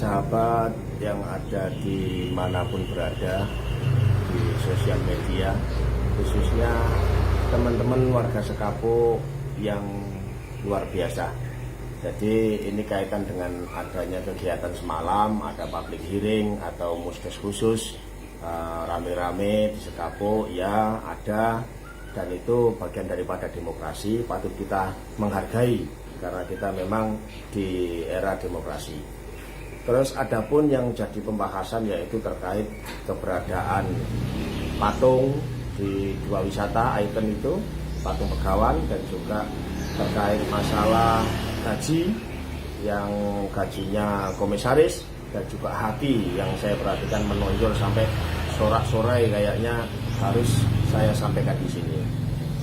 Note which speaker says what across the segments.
Speaker 1: sahabat yang ada di manapun berada di sosial media, khususnya teman-teman warga Sekapuk yang luar biasa. Jadi ini kaitan dengan adanya kegiatan semalam, ada public hearing atau musdes khusus rame-rame di Sekapuk, ya ada, dan itu bagian daripada demokrasi, patut kita menghargai karena kita memang di era demokrasi. Terus adapun yang jadi pembahasan yaitu terkait keberadaan patung di dua wisata ikon itu, patung Begawan, dan juga terkait masalah gaji yang gajinya komisaris dan juga haki yang saya perhatikan menonjol sampai sorak-sorai, kayaknya harus saya sampaikan di sini.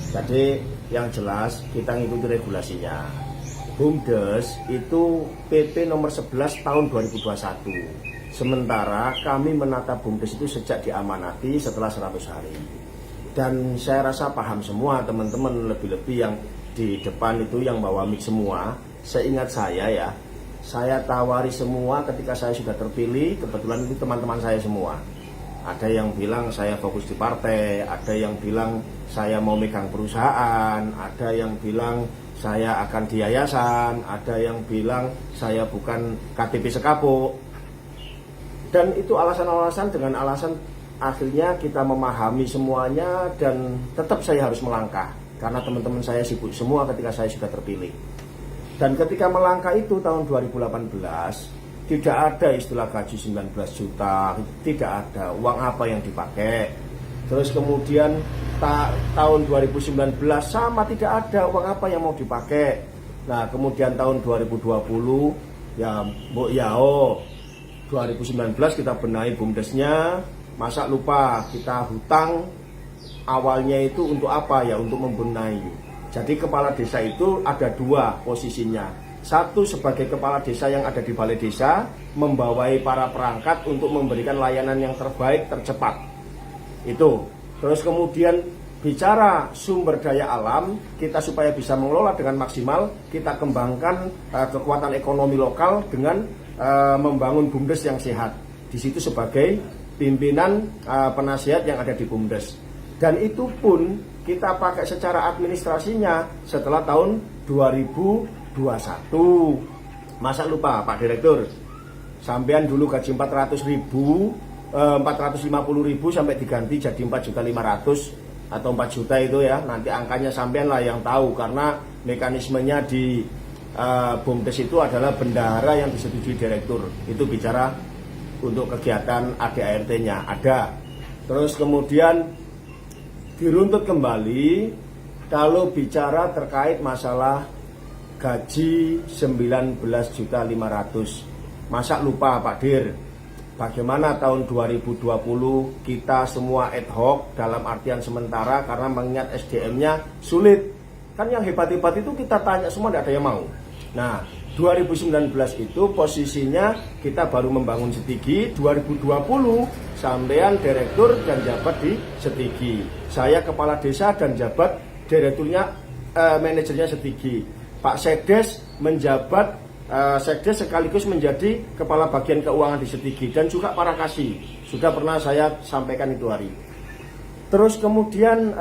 Speaker 1: Jadi yang jelas kita ngikuti regulasinya. BUMDes itu PP nomor 11 tahun 2021. Sementara kami menata BUMDes itu sejak diamanati setelah 100 hari. Dan saya rasa paham semua teman-teman, lebih-lebih yang di depan itu yang bawa mic semua. Seingat saya ya, saya tawari semua ketika saya sudah terpilih, kebetulan itu teman-teman saya semua. Ada yang bilang saya fokus di partai, ada yang bilang saya mau megang perusahaan, ada yang bilang saya akan di yayasan, ada yang bilang saya bukan KTP Sekapuk. Dan itu alasan-alasan, dengan alasan akhirnya kita memahami semuanya dan tetap saya harus melangkah. Karena teman-teman saya sibuk semua ketika saya sudah terpilih. Dan ketika melangkah itu tahun 2018, tidak ada istilah gaji 19 juta, tidak ada uang apa yang dipakai. Terus kemudian tahun 2019 sama, tidak ada uang apa yang mau dipakai. Nah kemudian tahun 2020 ya Mbok Yao 2019 kita benahi BUMDesnya. Masa lupa kita hutang awalnya itu untuk apa ya, untuk membenahi. Jadi kepala desa itu ada dua posisinya. Satu sebagai kepala desa yang ada di balai desa, membawai para perangkat untuk memberikan layanan yang terbaik, tercepat. Itu. Terus kemudian bicara sumber daya alam, kita supaya bisa mengelola dengan maksimal, kita kembangkan kekuatan ekonomi lokal dengan membangun BUMDes yang sehat. Di situ sebagai pimpinan penasihat yang ada di BUMDes. Dan itu pun kita pakai secara administrasinya setelah tahun 2021. Masa lupa Pak Direktur, sampean dulu gaji 450.000 sampai diganti jadi 4.500.000 atau 4 juta itu ya. Nanti angkanya sampean lah yang tahu, karena mekanismenya di BUMDes itu adalah bendahara yang disetujui direktur. Itu bicara untuk kegiatan ADART-nya ada. Terus kemudian diruntut kembali kalau bicara terkait masalah gaji 19.500.000. Masa lupa Pak Dir, bagaimana tahun 2020 kita semua ad hoc, dalam artian sementara karena mengingat SDM-nya sulit. Kan yang hebat-hebat itu kita tanya semua, tidak ada yang mau. Nah 2019 itu posisinya kita baru membangun Setigi. 2020 sampean direktur dan jabat di Setigi, saya kepala desa dan jabat direkturnya, manajernya Setigi. Pak Sekdes menjabat Sekdes sekaligus menjadi kepala bagian keuangan di Setigi, dan juga para kasih sudah pernah saya sampaikan itu hari. Terus kemudian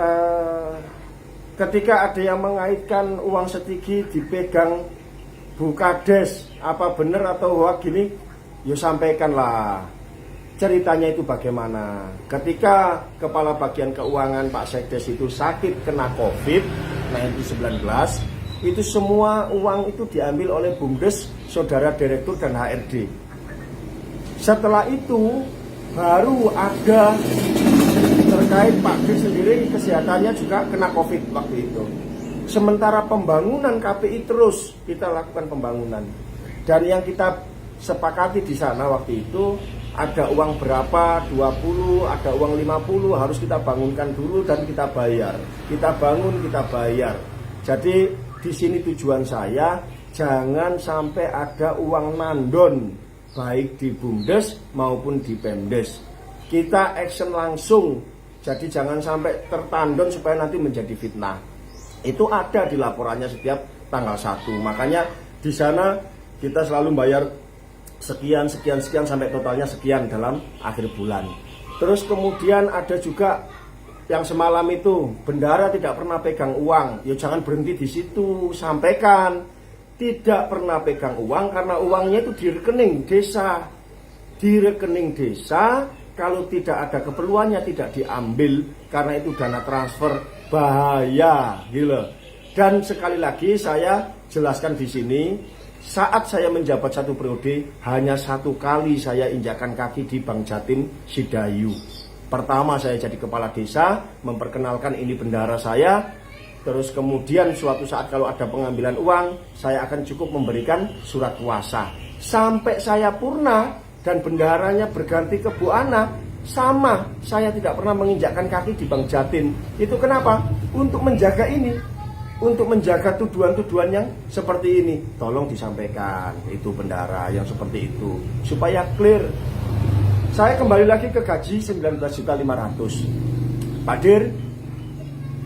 Speaker 1: ketika ada yang mengaitkan uang Setigi dipegang Bu Kades, apa benar atau hoax gini, ya sampaikanlah ceritanya itu bagaimana. Ketika kepala bagian keuangan Pak Sekdes itu sakit kena COVID-19, itu semua uang itu diambil oleh BUMDes, saudara direktur dan HRD. Setelah itu baru ada terkait Pak Dir sendiri, kesehatannya juga kena COVID waktu itu. Sementara pembangunan KPI terus kita lakukan pembangunan. Dan yang kita sepakati di sana waktu itu, ada uang berapa, 20, ada uang 50, harus kita bangunkan dulu dan kita bayar. Kita bangun, kita bayar. Jadi di sini tujuan saya, jangan sampai ada uang mandon, baik di BUMDes maupun di Pemdes. Kita action langsung, jadi jangan sampai tertandon supaya nanti menjadi fitnah. Itu ada di laporannya setiap tanggal 1. Makanya di sana kita selalu bayar sekian sampai totalnya sekian dalam akhir bulan. Terus kemudian ada juga yang semalam itu bendara tidak pernah pegang uang. Ya jangan berhenti di situ, sampaikan tidak pernah pegang uang karena uangnya itu di rekening desa. Di rekening desa, kalau tidak ada keperluannya tidak diambil karena itu dana transfer, bahaya gitu. Dan sekali lagi saya jelaskan di sini, saat saya menjabat 1 periode, hanya 1 kali saya injakan kaki di Bank Jatim Sidayu. Pertama saya jadi kepala desa, memperkenalkan ini bendara saya. Terus kemudian suatu saat kalau ada pengambilan uang, saya akan cukup memberikan surat kuasa. Sampai saya purna dan bendaranya berganti ke Bu Ana, sama, saya tidak pernah menginjakkan kaki di Bank Jatim. Itu kenapa? Untuk menjaga ini. Untuk menjaga tuduhan-tuduhan yang seperti ini. Tolong disampaikan, itu bendara yang seperti itu, supaya clear. Saya kembali lagi ke gaji 19.500.000. Pak Dir,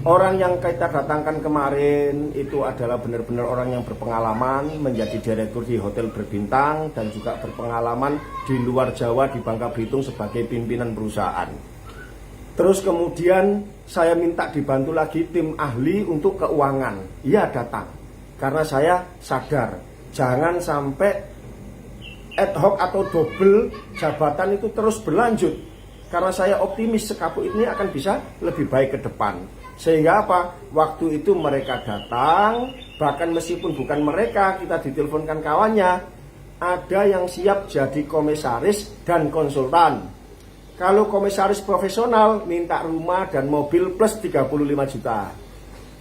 Speaker 1: orang yang kita datangkan kemarin itu adalah benar-benar orang yang berpengalaman menjadi direktur di hotel berbintang dan juga berpengalaman di luar Jawa di Bangka Belitung sebagai pimpinan perusahaan. Terus kemudian saya minta dibantu lagi tim ahli untuk keuangan. Iya datang, karena saya sadar jangan sampai ad hoc atau double jabatan itu terus berlanjut. Karena saya optimis Sekapuk ini akan bisa lebih baik ke depan. Sehingga apa? Waktu itu mereka datang, bahkan meskipun bukan mereka, kita diteleponkan kawannya, ada yang siap jadi komisaris dan konsultan. Kalau komisaris profesional minta rumah dan mobil plus 35 juta.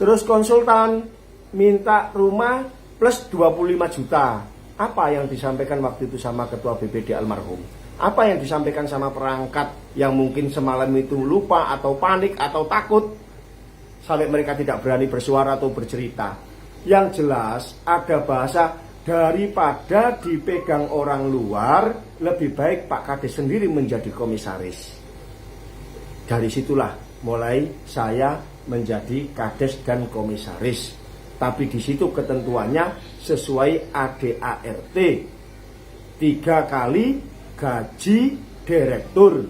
Speaker 1: Terus konsultan minta rumah plus 25 juta. Apa yang disampaikan waktu itu sama ketua BPD almarhum? Apa yang disampaikan sama perangkat yang mungkin semalam itu lupa atau panik atau takut sampai mereka tidak berani bersuara atau bercerita? Yang jelas ada bahasa, daripada dipegang orang luar, lebih baik Pak Kades sendiri menjadi komisaris. Dari situlah mulai saya menjadi Kades dan komisaris. Tapi di situ ketentuannya sesuai ADART, 3 kali gaji direktur.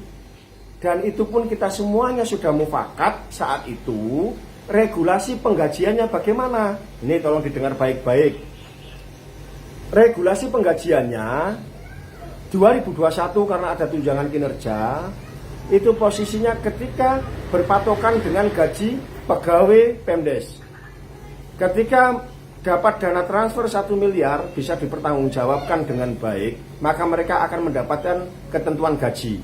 Speaker 1: Dan itu pun kita semuanya sudah mufakat saat itu. Regulasi penggajiannya bagaimana? Ini tolong didengar baik-baik. Regulasi penggajiannya 2021 karena ada tunjangan kinerja, itu posisinya ketika berpatokan dengan gaji pegawai Pemdes. Ketika dapat dana transfer 1 miliar bisa dipertanggungjawabkan dengan baik, maka mereka akan mendapatkan ketentuan gaji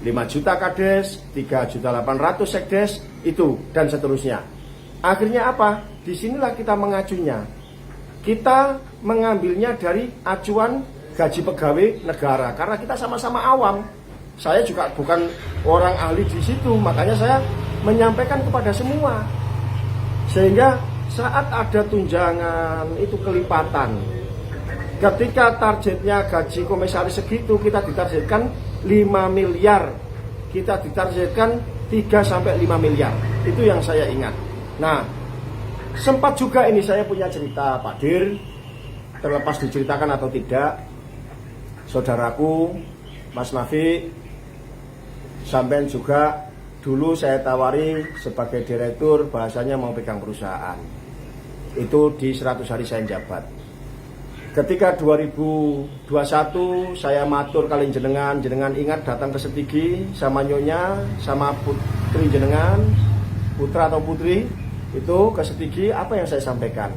Speaker 1: 5 juta Kades, 3.800.000 Sekdes, itu dan seterusnya. Akhirnya apa? Disinilah kita mengacunya. Kita mengambilnya dari acuan gaji pegawai negara karena kita sama-sama awam. Saya juga bukan orang ahli di situ, makanya saya menyampaikan kepada semua. Sehingga saat ada tunjangan itu kelipatan. Ketika targetnya gaji komisaris segitu, kita ditargetkan 5 miliar. Kita ditargetkan 3-5 miliar. Itu yang saya ingat. Nah, sempat juga ini saya punya cerita Pak Dir, terlepas diceritakan atau tidak, saudaraku Mas Nafi, sampean juga dulu saya tawari sebagai direktur, bahasanya mau pegang perusahaan. Itu di 100 hari saya jabat. Ketika 2021 saya matur kali jenengan ingat datang ke Setigi sama nyonya, sama putri jenengan, putra atau putri, itu ke Setigi, apa yang saya sampaikan?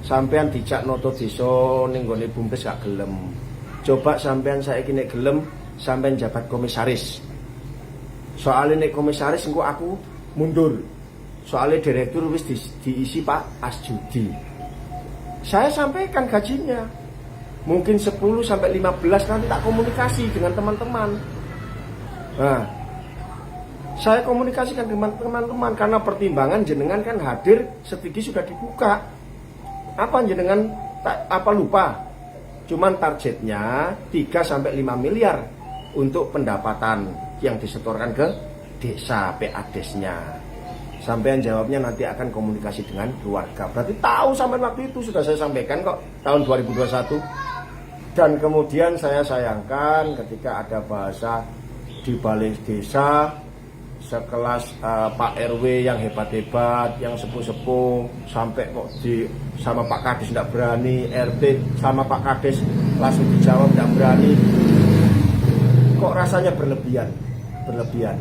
Speaker 1: Sampean dijak noto desa ning gone Bumpes gak gelem. Coba sampean saiki nek gelem, sampean jabat komisaris. Soalnya nek komisaris engko aku mundur. Soalnya direktur wis diisi Pak Asjudi. Saya sampaikan gajinya. Mungkin 10-15 nanti tak komunikasi dengan teman-teman. Nah, saya komunikasikan dengan teman-teman karena pertimbangan jenengan kan hadir, Setigi sudah dibuka. Apa jenengan apa lupa? Cuman targetnya 3-5 miliar untuk pendapatan yang disetorkan ke desa PADES-nya. Sampean jawabnya nanti akan komunikasi dengan keluarga. Berarti tahu sampai waktu itu sudah saya sampaikan kok tahun 2021. Dan kemudian saya sayangkan ketika ada bahasa di balai desa sekelas Pak RW yang hebat-hebat, yang sepuh-sepuh, sampai kok sama Pak Kades tidak berani, RT sama Pak Kades langsung dijawab tidak berani. Kok rasanya berlebihan.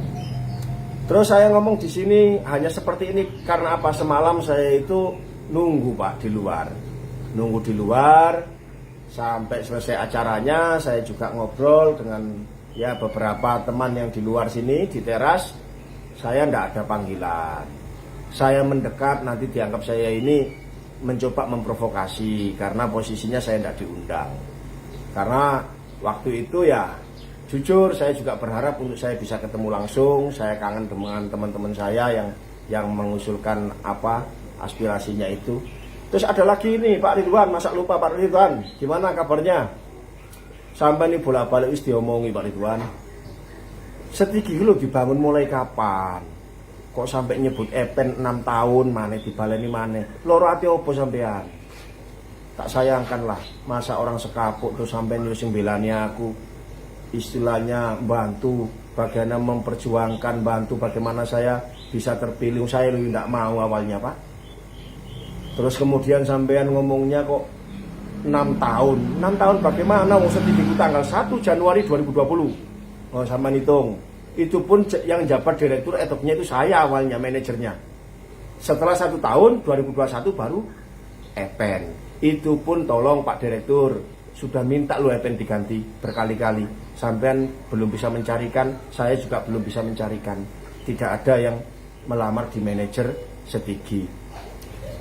Speaker 1: Terus saya ngomong di sini hanya seperti ini karena apa? Semalam saya itu nunggu Pak di luar sampai selesai acaranya. Saya juga ngobrol dengan ya beberapa teman yang di luar sini di teras. Saya tidak ada panggilan. Saya mendekat nanti dianggap saya ini mencoba memprovokasi karena posisinya saya tidak diundang. Karena waktu itu ya jujur saya juga berharap untuk saya bisa ketemu langsung. Saya kangen dengan teman-teman saya yang mengusulkan apa aspirasinya itu. Terus ada lagi nih Pak Ridwan, masa lupa Pak Ridwan, gimana kabarnya? Sampai nih bolak-balik wis diomongi Pak Ridwan. Setigi lo dibangun mulai kapan? Kok sampai nyebut Epen 6 tahun mana dibaleni mana? Loro ati opo sampean? Tak sayangkan lah, masa orang sekapuk tuh sampai nyusun belani aku. Istilahnya bantu bagaimana memperjuangkan, bantu bagaimana saya bisa terpilih. Saya lebih tidak mau awalnya Pak. Terus kemudian sampean ngomongnya kok 6 tahun. 6 tahun bagaimana? Mau setigi tanggal 1 Januari 2020. Oh sama hitung. Itu pun yang jabat direktur etoknya itu saya awalnya, manajernya. Setelah 1 tahun 2021 baru Epen. Itu pun tolong Pak Direktur, sudah minta lo Epen diganti berkali-kali. Sampean belum bisa mencarikan, saya juga belum bisa mencarikan. Tidak ada yang melamar di manajer Setigi.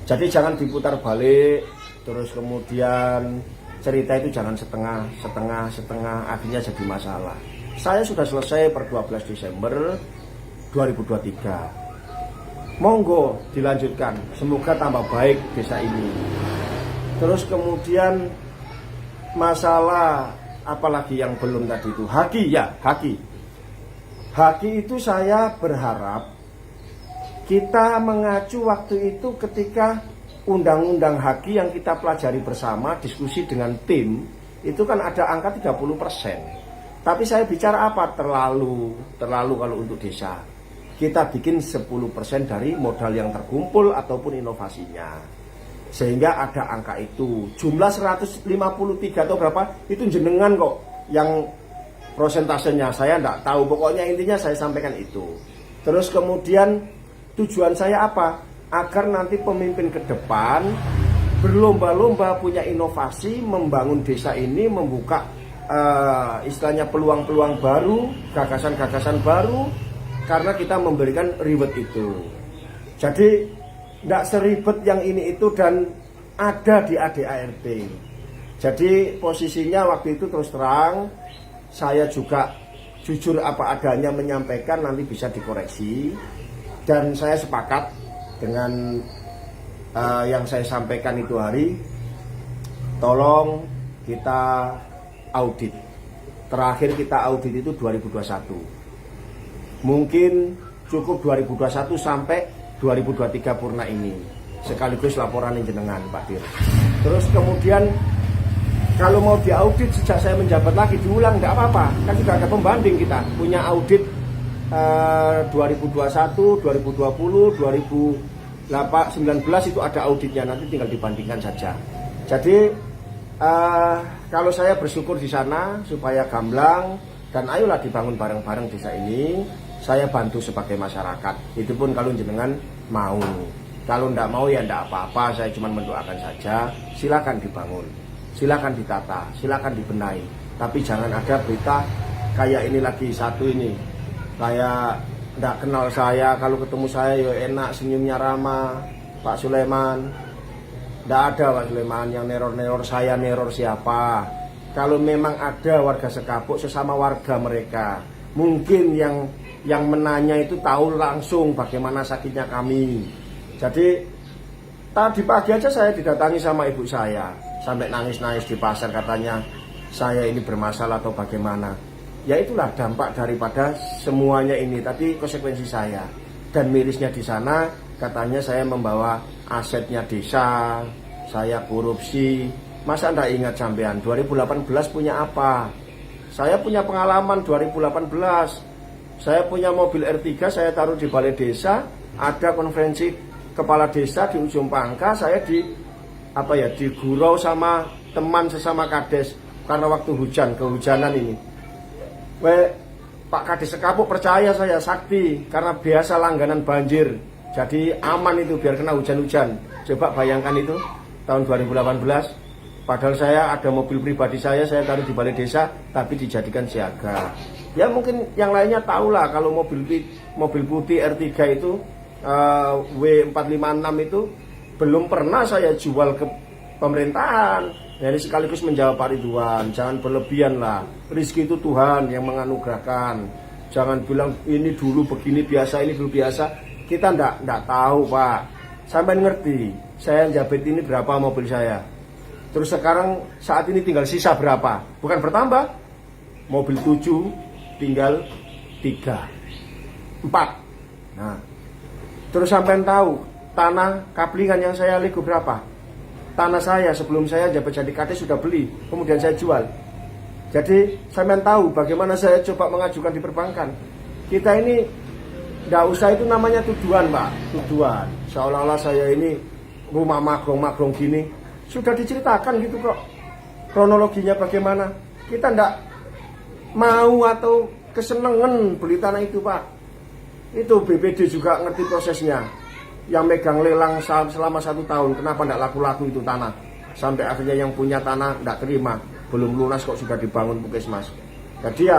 Speaker 1: Jadi jangan diputar balik. Terus kemudian cerita itu jangan setengah, akhirnya jadi masalah. Saya sudah selesai per 12 Desember 2023. Monggo dilanjutkan, semoga tambah baik desa ini. Terus kemudian masalah apalagi yang belum tadi itu, Haki itu saya berharap kita mengacu waktu itu ketika undang-undang Haki yang kita pelajari bersama, diskusi dengan tim, itu kan ada angka 30%. Tapi saya bicara apa? Terlalu kalau untuk desa. Kita bikin 10% dari modal yang terkumpul ataupun inovasinya. Sehingga ada angka itu. Jumlah 153 atau berapa, itu jenengan kok yang prosentasenya saya enggak tahu. Pokoknya intinya saya sampaikan itu. Terus kemudian tujuan saya apa? Agar nanti pemimpin ke depan berlomba-lomba punya inovasi, membangun desa ini, membuka istilahnya peluang-peluang baru, gagasan-gagasan baru, karena kita memberikan reward itu. Jadi tidak seribet yang ini itu dan ada di ADART. Jadi posisinya waktu itu terus terang, saya juga jujur apa adanya menyampaikan, nanti bisa dikoreksi. Dan saya sepakat dengan yang saya sampaikan itu hari, tolong kita audit. Terakhir kita audit itu 2021. Mungkin cukup 2021 sampai 2023 purna ini. Sekaligus laporan jenengan Pak Dir. Terus kemudian kalau mau diaudit sejak saya menjabat lagi diulang enggak apa-apa. Kan sudah ada pembanding kita. Punya audit 2021, 2020, 2019 itu ada auditnya, nanti tinggal dibandingkan saja. Jadi kalau saya bersyukur di sana supaya gamblang dan ayolah dibangun bareng-bareng desa ini, saya bantu sebagai masyarakat. Itu pun kalau jenengan mau. Kalau ndak mau ya ndak apa-apa, saya cuma mendoakan saja. Silakan dibangun, silakan ditata, silakan dibenahi. Tapi jangan ada berita kayak ini lagi satu ini. Kayak ndak kenal saya, kalau ketemu saya ya enak, senyumnya ramah, Pak Sulaiman. Nggak ada Pak Sulaiman yang neror-neror saya, neror siapa. Kalau memang ada warga Sekapuk sesama warga mereka, mungkin yang menanya itu tahu langsung bagaimana sakitnya kami. Jadi tadi pagi aja saya didatangi sama ibu saya, sampai nangis-nangis di pasar, katanya saya ini bermasalah atau bagaimana. Ya itulah dampak daripada semuanya ini, tapi konsekuensi saya. Dan mirisnya di sana katanya saya membawa asetnya desa, saya korupsi. Masa ndak ingat sampean 2018 punya apa? Saya punya pengalaman 2018. Saya punya mobil R3, saya taruh di balai desa, ada konferensi kepala desa di ujung Pangka, saya digurau sama teman sesama kades karena waktu hujan, kehujanan ini. Pak Kades Sekapuk percaya saya sakti karena biasa langganan banjir. Jadi aman itu biar kena hujan-hujan. Coba bayangkan itu tahun 2018. Padahal saya ada mobil pribadi saya taruh di balai desa tapi dijadikan siaga. Ya mungkin yang lainnya tahulah kalau mobil putih R3 itu W456 itu belum pernah saya jual ke pemerintahan. Jadi sekaligus menjawab Pak Ridwan, jangan berlebihan lah. Rizki itu Tuhan yang menganugerahkan. Jangan bilang ini dulu begini biasa, ini dulu biasa. Kita ndak tahu Pak. Sampai ngerti, saya jabet ini berapa mobil saya. Terus sekarang saat ini tinggal sisa berapa? Bukan bertambah. Mobil 7 tinggal 3, 4. Nah, terus sampai tahu tanah kaplingan yang saya lego berapa? Tanah saya sebelum saya jabat jadi kades sudah beli, kemudian saya jual. Jadi sampean tahu bagaimana saya coba mengajukan di perbankan. Kita ini nggak usah itu namanya tuduhan Pak, tuduhan. Seolah-olah saya ini rumah magrong gini. Sudah diceritakan gitu kok. Kronologinya bagaimana. Kita nggak mau atau kesenangan beli tanah itu Pak. Itu BPD juga ngerti prosesnya. Yang megang lelang selama 1 tahun, kenapa tidak laku-laku itu tanah? Sampai akhirnya yang punya tanah tidak terima, belum lunas kok sudah dibangun puskesmas. Jadi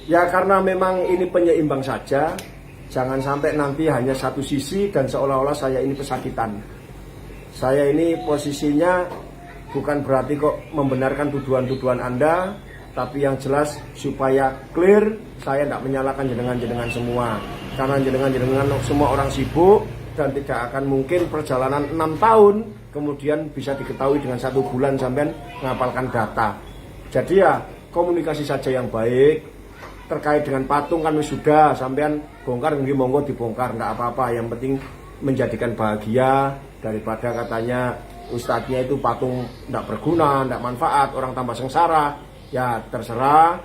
Speaker 1: ya karena memang ini penyeimbang saja, jangan sampai nanti hanya satu sisi dan seolah-olah saya ini pesakitan. Saya ini posisinya bukan berarti kok membenarkan tuduhan-tuduhan Anda, tapi yang jelas supaya clear, saya tidak menyalahkan jenengan semua. Karena jenengan semua orang sibuk dan tidak akan mungkin perjalanan 6 tahun kemudian bisa diketahui dengan 1 bulan sampai mengapalkan data. Jadi ya komunikasi saja yang baik. Terkait dengan patung kan sudah sampean bongkar, nggih monggo dibongkar, enggak apa-apa. Yang penting menjadikan bahagia daripada katanya ustadznya itu patung enggak berguna, enggak manfaat, orang tambah sengsara. Ya terserah,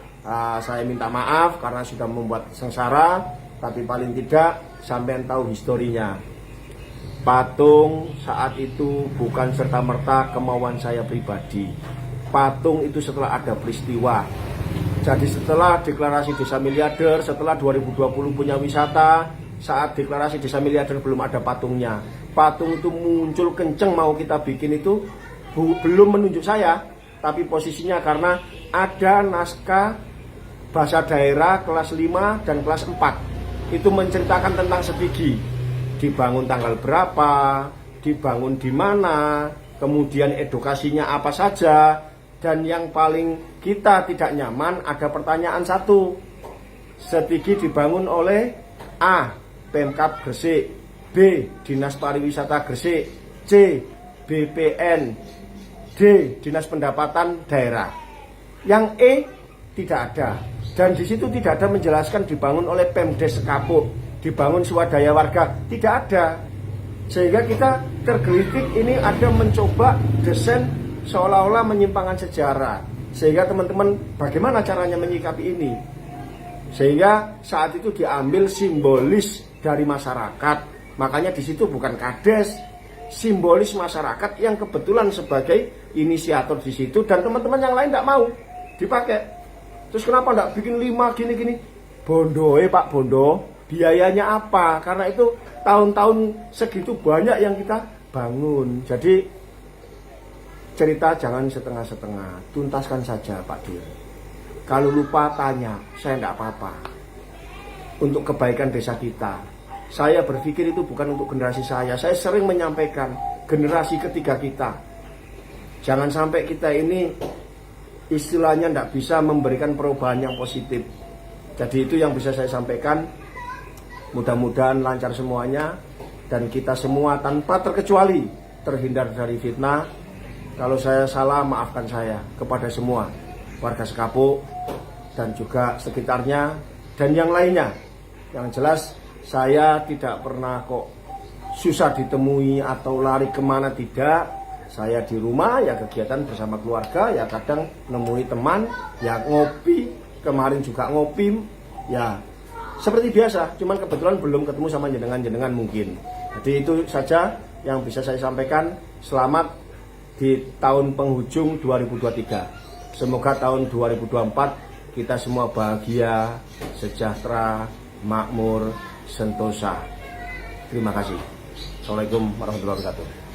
Speaker 1: saya minta maaf karena sudah membuat sengsara, tapi paling tidak sampean tahu historinya. Patung saat itu bukan serta-merta kemauan saya pribadi. Patung itu setelah ada peristiwa. Jadi setelah deklarasi desa miliarder, setelah 2020 punya wisata, saat deklarasi desa miliarder belum ada patungnya. Patung itu muncul kenceng mau kita bikin itu belum menunjuk saya, tapi posisinya karena ada naskah bahasa daerah kelas 5 dan kelas 4. Itu menceritakan tentang Setigi. Dibangun tanggal berapa, dibangun di mana, kemudian edukasinya apa saja. Dan yang paling kita tidak nyaman ada pertanyaan satu. Setigi dibangun oleh A. Pemkab Gresik, B. Dinas Pariwisata Gresik, C. BPN, D. Dinas Pendapatan Daerah. Yang E tidak ada. Dan di situ tidak ada menjelaskan dibangun oleh Pemdes Sekapuk, dibangun swadaya warga, tidak ada. Sehingga kita tergelitik ini ada mencoba desain seolah-olah menyimpangkan sejarah. Sehingga teman-teman bagaimana caranya menyikapi ini? Sehingga saat itu diambil simbolis dari masyarakat. Makanya di situ bukan kades, simbolis masyarakat yang kebetulan sebagai inisiator di situ dan teman-teman yang lain tidak mau dipakai. Terus kenapa tidak bikin 5 gini-gini? Bondo Pak Bondo, biayanya apa? Karena itu tahun-tahun segitu banyak yang kita bangun. Jadi cerita jangan setengah-setengah, tuntaskan saja Pak Dir. Kalau lupa tanya, saya tidak apa-apa. Untuk kebaikan desa kita. Saya berpikir itu bukan untuk generasi saya sering menyampaikan generasi ketiga kita. Jangan sampai kita ini istilahnya tidak bisa memberikan perubahan yang positif. Jadi itu yang bisa saya sampaikan. Mudah-mudahan lancar semuanya dan kita semua tanpa terkecuali terhindar dari fitnah. Kalau saya salah maafkan saya kepada semua warga Sekapuk dan juga sekitarnya dan yang lainnya. Yang jelas saya tidak pernah kok susah ditemui atau lari kemana, tidak. Saya di rumah ya kegiatan bersama keluarga, ya kadang nemui teman, ya ngopi, kemarin juga ngopi, ya seperti biasa, cuman kebetulan belum ketemu sama jenengan mungkin. Jadi itu saja yang bisa saya sampaikan. Selamat di tahun penghujung 2023. Semoga tahun 2024 kita semua bahagia, sejahtera, makmur, sentosa. Terima kasih. Assalamualaikum warahmatullahi wabarakatuh.